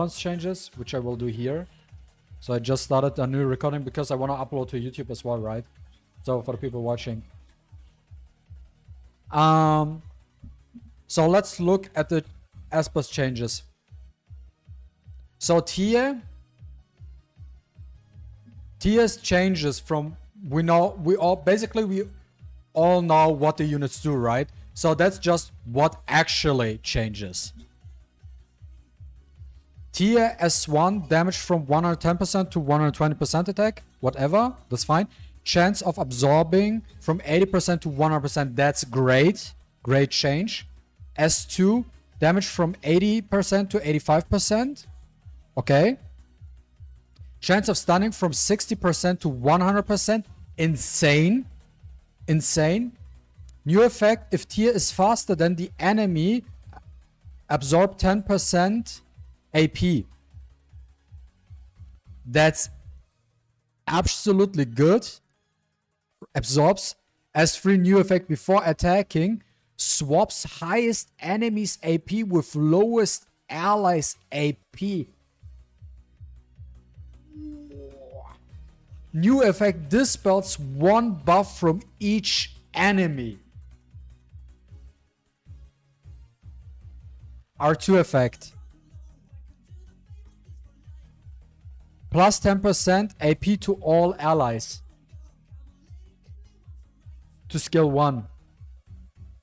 balance changes, which I will do here. So I just started a new recording because I want to upload to YouTube as well, right? So for the people watching. So let's look at the aspect changes. So Tier's changes from, we all know what the units do, right? So that's just what actually changes. Tier S1 damage from 110% to 120% attack, whatever, that's fine. Chance of absorbing from 80% to 100%, that's great. Great change. S2 damage from 80% to 85%. Okay. Chance of stunning from 60% to 100%. Insane. Insane. New effect, if tier is faster than the enemy, absorb 10% AP. That's absolutely good. Absorbs. S3 new effect before attacking. Swaps highest enemy's AP with lowest allies' AP. New effect dispels one buff from each enemy. R2 effect. Plus 10% AP to all allies. To skill 1.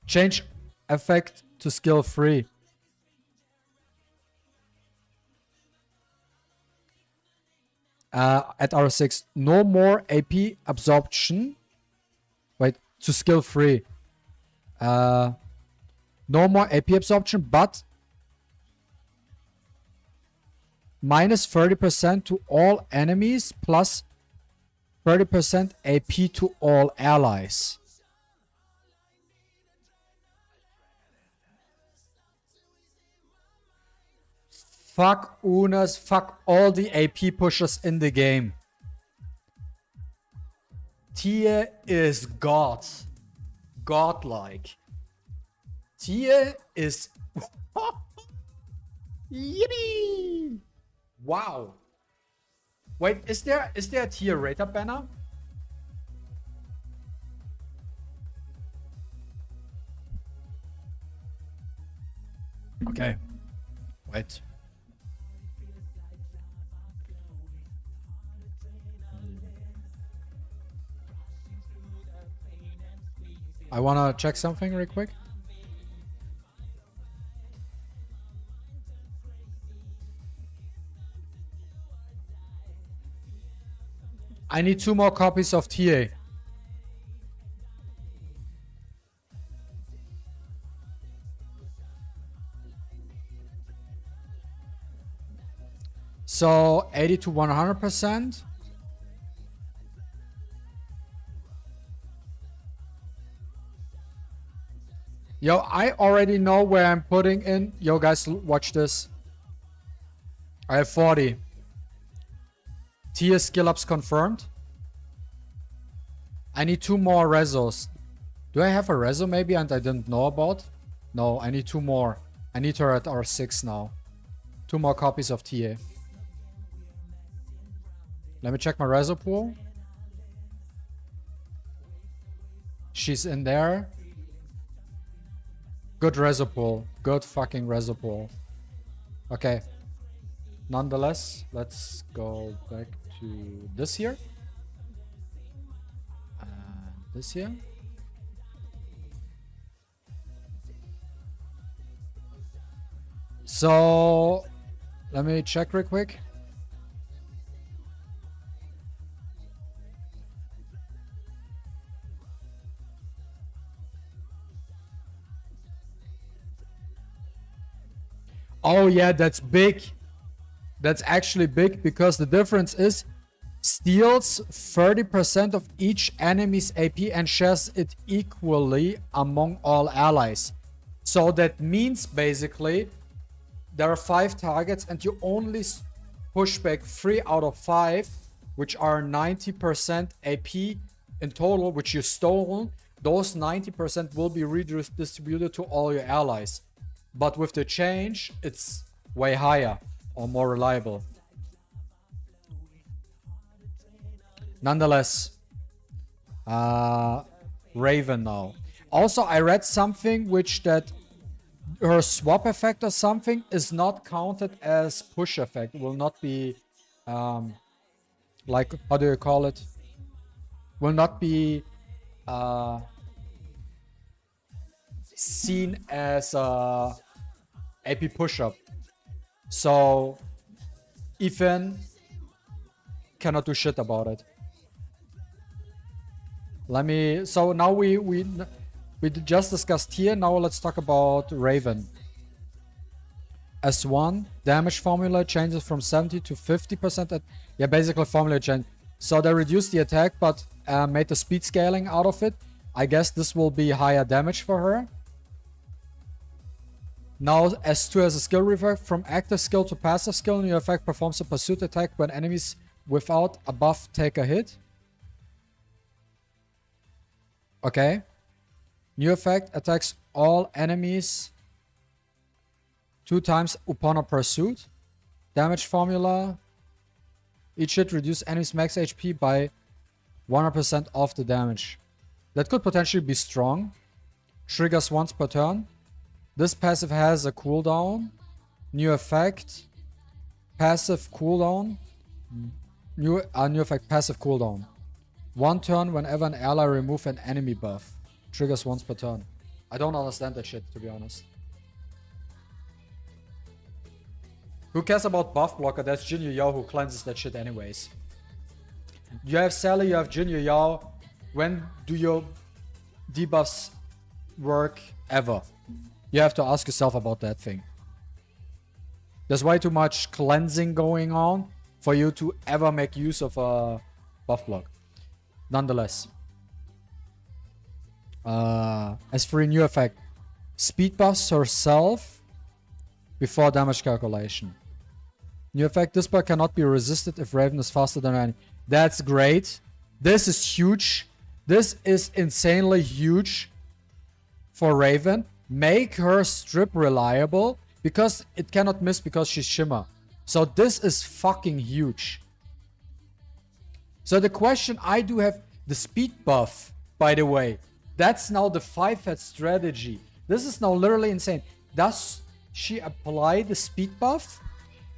Change effect to skill 3. At R6, no more AP absorption. Wait, to skill 3. No more AP absorption, but minus 30% to all enemies, plus 30% AP to all allies. Fuck Unas, fuck all the AP pushers in the game. Tier is God. Godlike. Tier is... Yippee! Wow. Wait, is there a tier rate up banner? Okay. Wait. I wanna check something real quick. I need 2 more copies of TA. So 80 to 100%. Yo, I already know where I'm putting in. Yo, guys, watch this. I have 40. Tier skill ups confirmed. I need 2 more rezos. Do I have a rezo maybe and I didn't know about? No, I need 2 more. I need her at R6 now. 2 more copies of TA. Let me check my rezo pool. She's in there. Good rezo pool. Good fucking rezo pool. Okay. Nonetheless, let's go back to this here. This here. So, let me check real quick. Oh yeah, that's big. That's actually big because the difference is steals 30% of each enemy's AP and shares it equally among all allies. So that means basically there are 5 targets and you only push back 3 out of 5, which are 90% AP in total, which you stole. Those 90% will be redistributed to all your allies. But with the change, it's way higher. or more reliable. Nonetheless, Raven now. Also, I read something which that her swap effect or something is not counted as push effect. Will not be, like, how do you call it? Will not be seen as AP push-up. So Ethan cannot do shit about it. So now we just discussed here. Now let's talk about Raven. S1 damage formula changes from 70 to 50%. Yeah, basically formula change. So they reduced the attack, but made the speed scaling out of it. I guess this will be higher damage for her. Now S2 has a skill revert. From active skill to passive skill, new effect performs a pursuit attack when enemies without a buff take a hit. Okay. New effect attacks all enemies 2 times upon a pursuit. Damage formula. Each hit reduces enemies max HP by 100% of the damage. That could potentially be strong. Triggers once per turn. This passive has a cooldown. New effect. Passive cooldown. New effect, passive cooldown. 1 turn whenever an ally removes an enemy buff. Triggers once per turn. I don't understand that shit, to be honest. Who cares about buff blocker? That's Jin Yu Yao who cleanses that shit anyways. You have Sally, you have Jin Yu Yao. When do your debuffs work ever? You have to ask yourself about that thing. There's way too much cleansing going on for you to ever make use of a buff block. Nonetheless. As for a new effect, speed buffs herself before damage calculation. New effect, this bar cannot be resisted if Raven is faster than any. That's great. This is huge. This is insanely huge for Raven. Make her strip reliable because it cannot miss because she's Shimmer. So this is fucking huge. So the question I do have, the speed buff, by the way, that's now the 5-head strategy. This is now literally insane. Does she apply the speed buff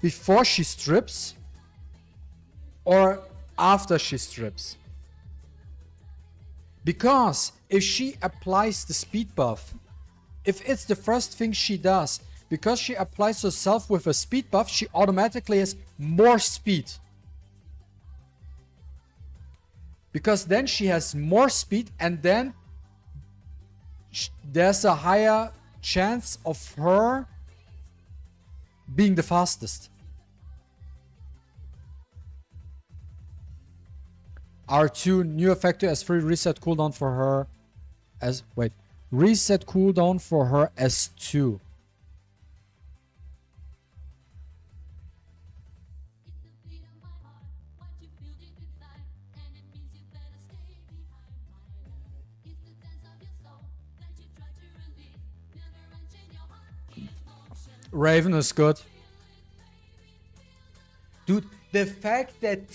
before she strips or after she strips? Because if she applies the speed buff, if it's the first thing she does, because she applies herself with a speed buff, she automatically has more speed. Because then she has more speed and then there's a higher chance of her being the fastest. R2 new effector as free reset cooldown for her as reset cooldown for her as 2. Raven is good. Dude, the fact that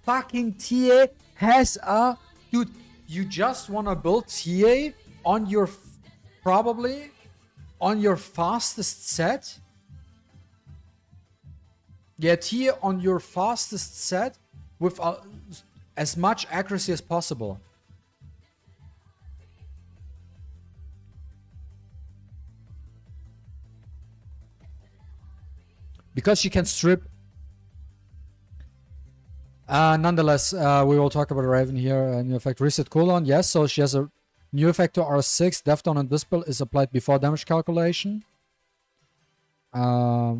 fucking TA has a... Dude, you just wanna build TA on your... probably on your fastest set? Yeah, TA on your fastest set with as much accuracy as possible. Because she can strip. Nonetheless, we will talk about Raven here. New effect reset cooldown. Yes, so she has a new effect to R6. Death down and dispel is applied before damage calculation. Death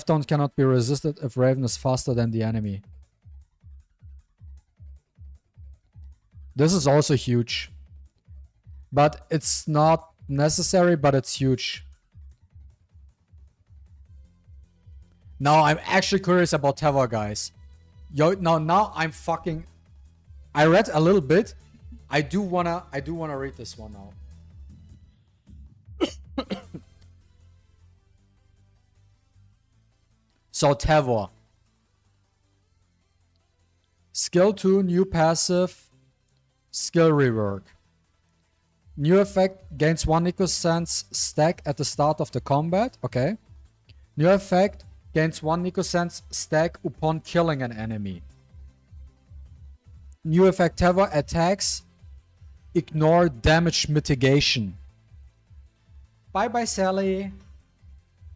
down cannot be resisted if Raven is faster than the enemy. This is also huge. But it's not necessary, but it's huge. Now I'm actually curious about Teva, guys. Yo, now I'm fucking... I read a little bit. I do wanna read this one now. So Tevor. Skill 2, new passive, skill rework. New effect gains 1 Nicosens stack at the start of the combat. Okay. New effect gains 1 Nicosens stack upon killing an enemy. New effect Tevor attacks ignore damage mitigation. Bye bye Sally.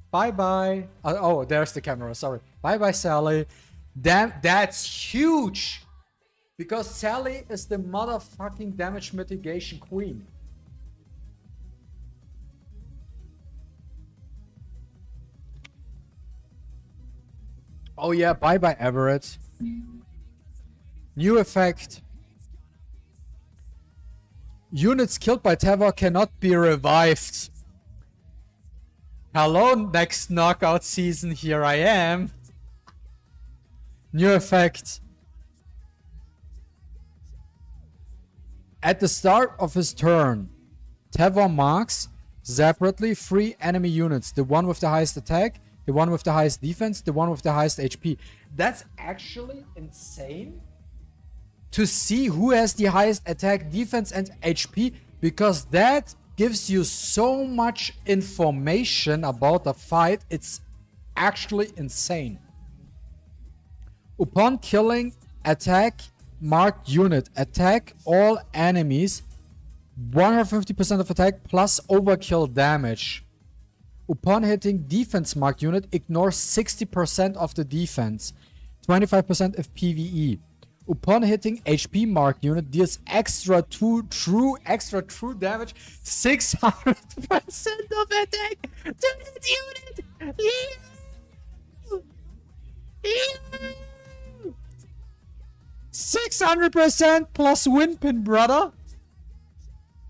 Bye bye. Oh, there's the camera. Sorry. Bye bye Sally. Damn, that's huge. Because Sally is the motherfucking damage mitigation queen. Oh yeah, bye bye Everett. New effect. Units killed by Tevor cannot be revived. Hello, next knockout season, here I am. New effect. At the start of his turn, Tevor marks separately 3 enemy units. The one with the highest attack, the one with the highest defense, the one with the highest HP. That's actually insane to see who has the highest attack, defense, and HP, because that gives you so much information about the fight. It's actually insane. Upon killing, attack marked unit. Attack all enemies. 150% of attack plus overkill damage. Upon hitting defense marked unit, ignore 60% of the defense. 25% of PvE. Upon hitting HP marked unit, deals extra true damage, 600% of attack to that unit. 600% plus windpin, brother.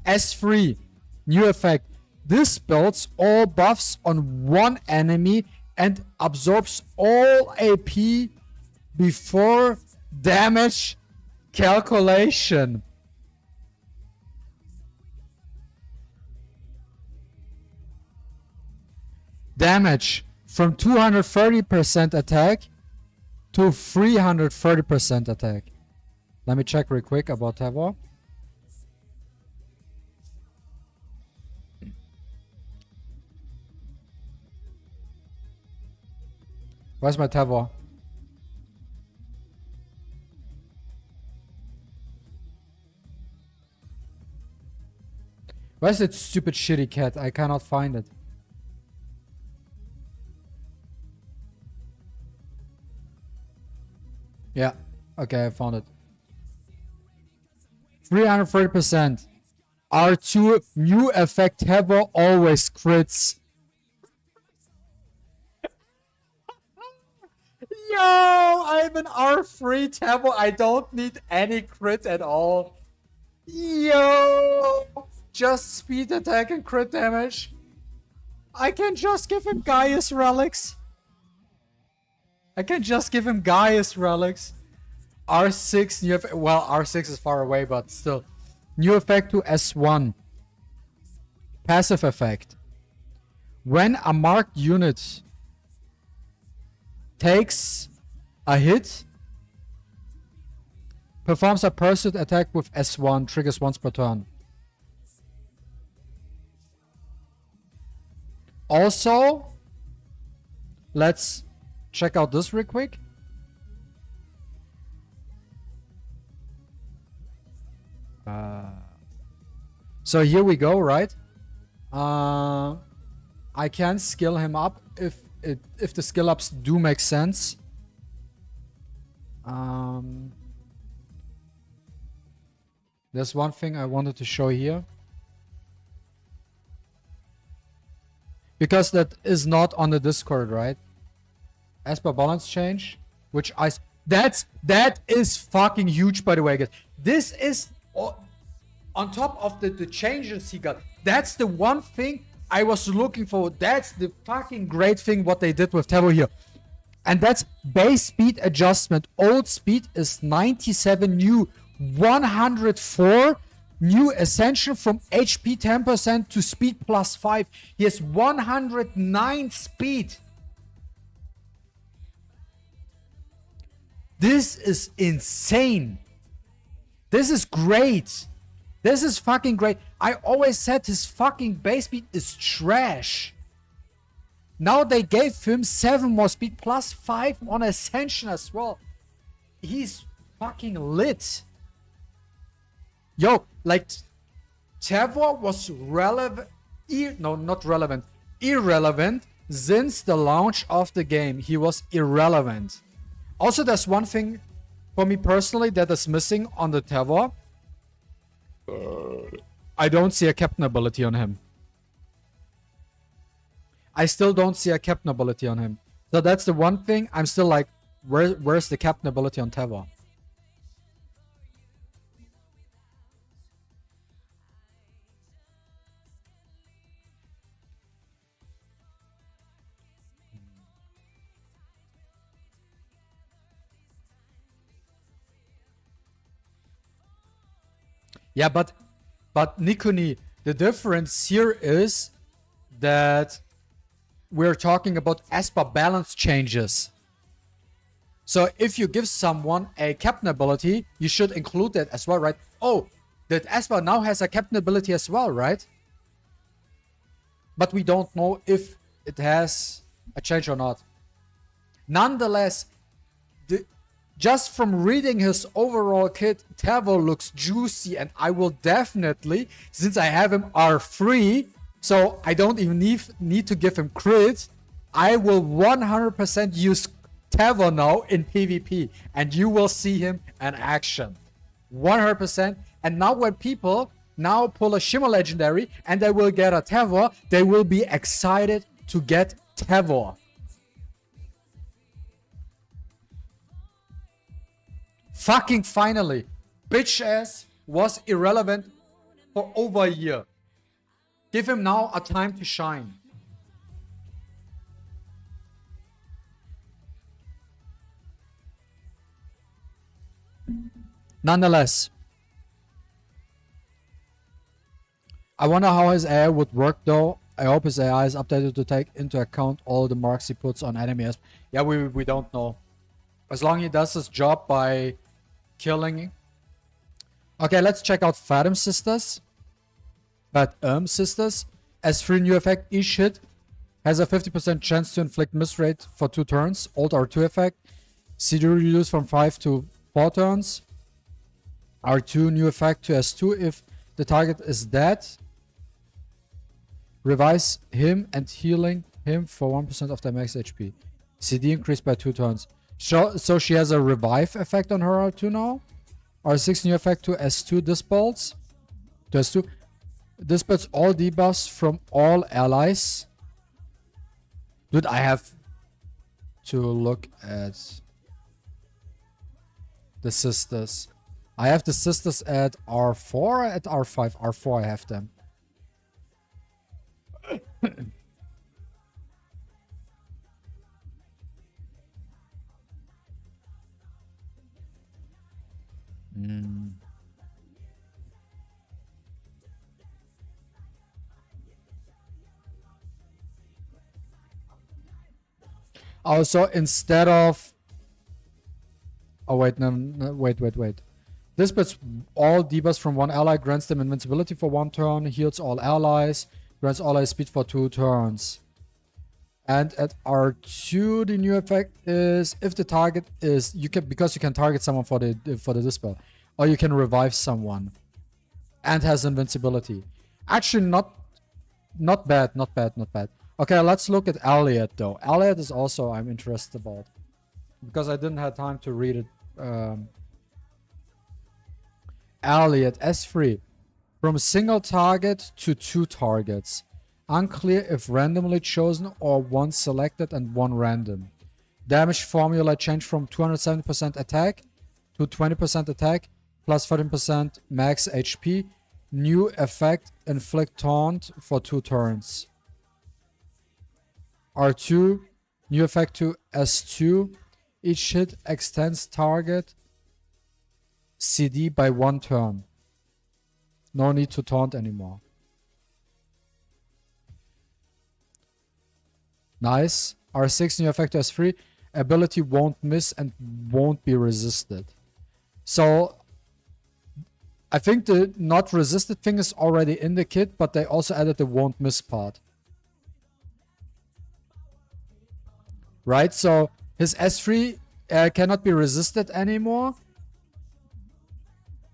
S3, new effect. This builds all buffs on one enemy and absorbs all AP before damage calculation. Damage from 230% attack to 330% attack. Let me check real quick about Tevor. Where's my Tevor? Where's that stupid shitty cat? I cannot find it. Yeah. Okay, I found it. 330%. R2 new effect Tevor always crits. Yo, I'm an R3 Tevor. I don't need any crit at all. Yo, just speed attack and crit damage. I can just give him Gaius relics. R6 new effect. Well, R6 is far away, but still. New effect to S1. Passive effect. When a marked unit takes a hit, performs a pursuit attack with S1, triggers once per turn. Also, let's check out this real quick. So here we go, right? I can skill him up if the skill ups do make sense. There's one thing I wanted to show here. Because that is not on the Discord, right? As per balance change, which that is fucking huge, by the way, guys. This is on top of the changes he got. That's the one thing I was looking for. That's the fucking great thing what they did with Tevor here. And that's base speed adjustment. Old speed is 97, new 104. New ascension from HP 10% to speed plus 5. He has 109 speed. This is insane. This is great. This is fucking great. I always said his fucking base speed is trash. Now they gave him 7 more speed plus 5 on Ascension as well. He's fucking lit. Yo, like, Tevor was relevant. No, not relevant. Irrelevant since the launch of the game. He was irrelevant. Also, there's one thing for me personally that is missing on the Tevor. I don't see a captain ability on him. I still don't see a captain ability on him. So that's the one thing I'm still like, where's the captain ability on Tevor? Yeah, but Nikuni, the difference here is that we're talking about Esper balance changes. So if you give someone a captain ability, you should include that as well, right? Oh, that Esper now has a captain ability as well, right? But we don't know if it has a change or not. Nonetheless, just from reading his overall kit, Tevor looks juicy, and I will definitely, since I have him R3, so I don't even need to give him crit, I will 100% use Tevor now in PvP, and you will see him in action. 100%. And now when people now pull a Shimmer Legendary and they will get a Tevor, they will be excited to get Tevor. Fucking finally, bitch ass was irrelevant for over a year. Give him now a time to shine. Nonetheless, I wonder how his AI would work though. I hope his AI is updated to take into account all the marks he puts on enemies. Yeah, we don't know. As long as he does his job by killing. Okay, let's check out Fathom Sisters. Sisters. As 3 new effect, each hit has a 50% chance to inflict miss rate for 2 turns. Alt R2 effect. CD reduced from 5 to 4 turns. R2 new effect to S2 if the target is dead. Revise him and healing him for 1% of their max HP. CD increased by 2 turns. So she has a revive effect on her R2 now. R6 new effect to S2 dispels. To S2. Dispels all debuffs from all allies. Dude, I have to look at the sisters. I have the sisters at R4 or at R5? R4 I have them. Also, instead of... Oh, wait, no, wait. This puts all debuffs from one ally, grants them invincibility for 1 turn, heals all allies, grants all allies speed for 2 turns. And at R2, the new effect is if the target is because you can target someone for the dispel, or you can revive someone, and has invincibility. Actually, not bad. Okay, let's look at Elliot though. Elliot is also I'm interested about because I didn't have time to read it. Elliot S3 from a single target to 2 targets. Unclear if randomly chosen or 1 selected and 1 random. Damage formula change from 270% attack to 20% attack plus 13% max HP. New effect inflict taunt for 2 turns. R2 new effect to S2. Each hit extends target CD by 1 turn. No need to taunt anymore. Nice. R6 new effect to S3. ability won't miss and won't be resisted. So I think the not resisted thing is already in the kit, but they also added the won't miss part. Right? So his S3 cannot be resisted anymore.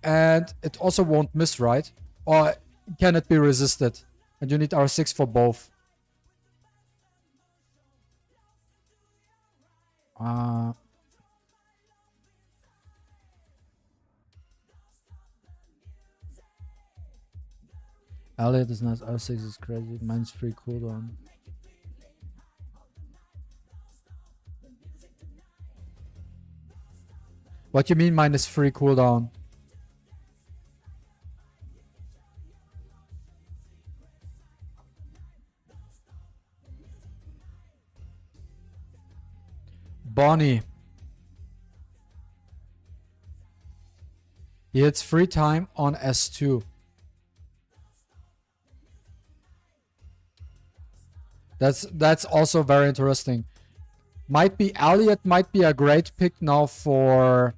And it also won't miss, right? Or can it be resisted? And you need R6 for both. Elliot is nice. R6 is crazy. Mine's free cooldown. What do you mean mine is free cooldown? Bonnie. He hits free time on S2. That's also very interesting. Might be Elliot might be a great pick now for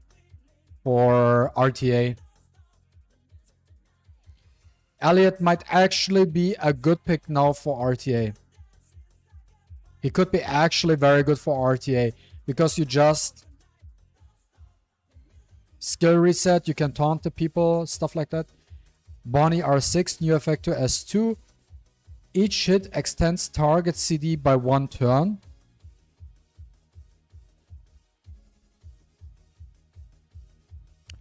RTA. Elliot might actually be a good pick now for RTA. He could be actually very good for RTA because you just skill reset, you can taunt the people, stuff like that. Bonnie R6, new effect to S2. Each hit extends target CD by 1 turn.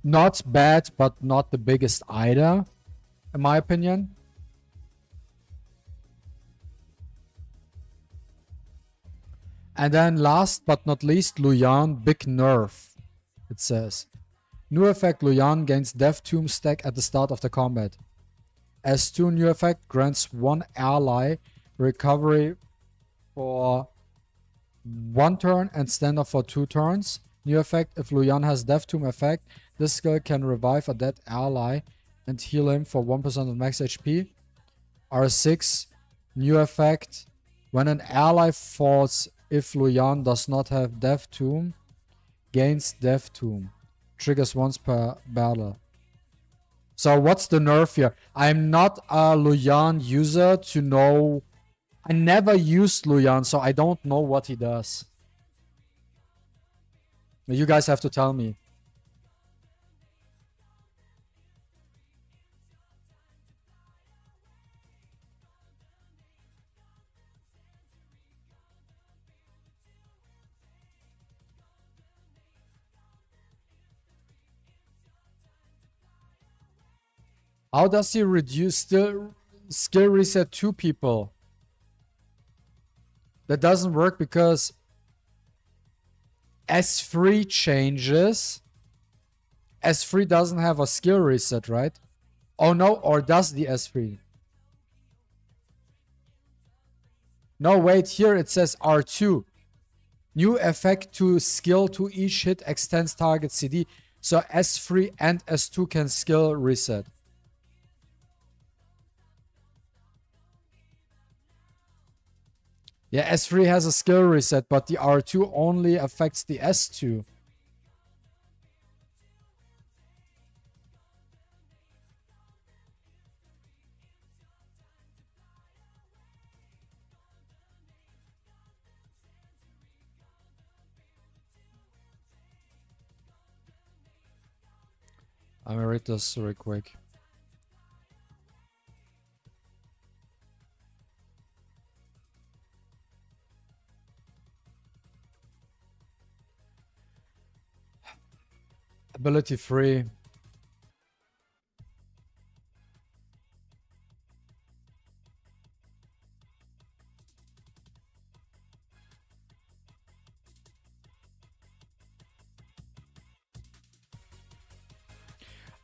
Not bad, but not the biggest either, in my opinion. And then last but not least, Luyan, big nerf, it says. New effect, Luyan gains Death Tomb stack at the start of the combat. S2 new effect grants one ally recovery for 1 turn and standard for 2 turns. New effect, if Luyan has Death Tomb effect, this skill can revive a dead ally and heal him for 1% of max HP. R6 new effect, when an ally falls if Luyan does not have Death Tomb, gains Death Tomb. Triggers once per battle. So what's the nerf here? I'm not a Luyan user to know. I never used Luyan, so I don't know what he does. You guys have to tell me. How does he reduce skill reset 2 people? That doesn't work because S3 changes. S3 doesn't have a skill reset, right? Oh no, or does the S3? No, wait, here it says R2. New effect to skill to each hit extends target CD. So S3 and S2 can skill reset. Yeah, S3 has a skill reset, but the R2 only affects the S2. I'm gonna read this real quick. Ability free.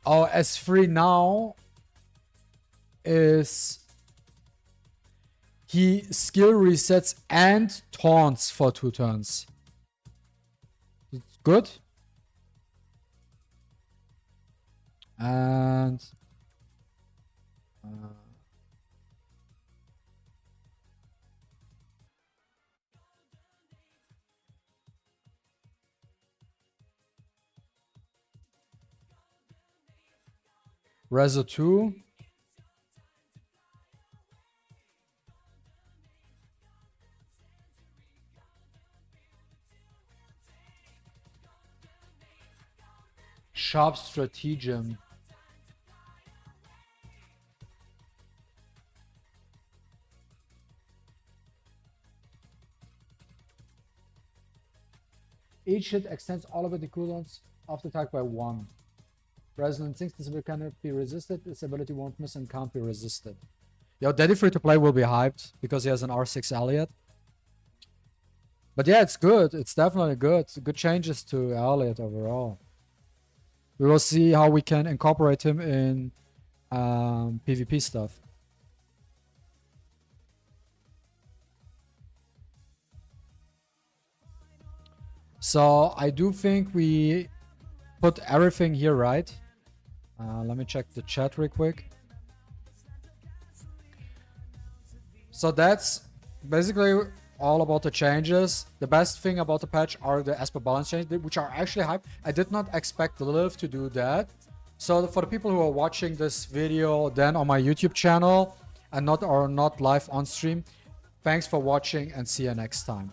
Our S3 now is he skill resets and taunts for 2 turns. Good. And Rezo 2. Sharp Stratagem. Each hit extends all of the cooldowns of the attack by 1. Resonant Sinks, this ability cannot be resisted. This ability won't miss and can't be resisted. Yo, Daddy Free to Play will be hyped because he has an R6 Elliot. But yeah, it's good. It's definitely good. Good changes to Elliot overall. We will see how we can incorporate him in PvP stuff. So I do think we put everything here right. Let me check the chat real quick. So that's basically all about the changes. The best thing about the patch are the Esper balance changes, which are actually hype. I did not expect Liv to do that. So for the people who are watching this video then on my YouTube channel and not live on stream, thanks for watching and see you next time.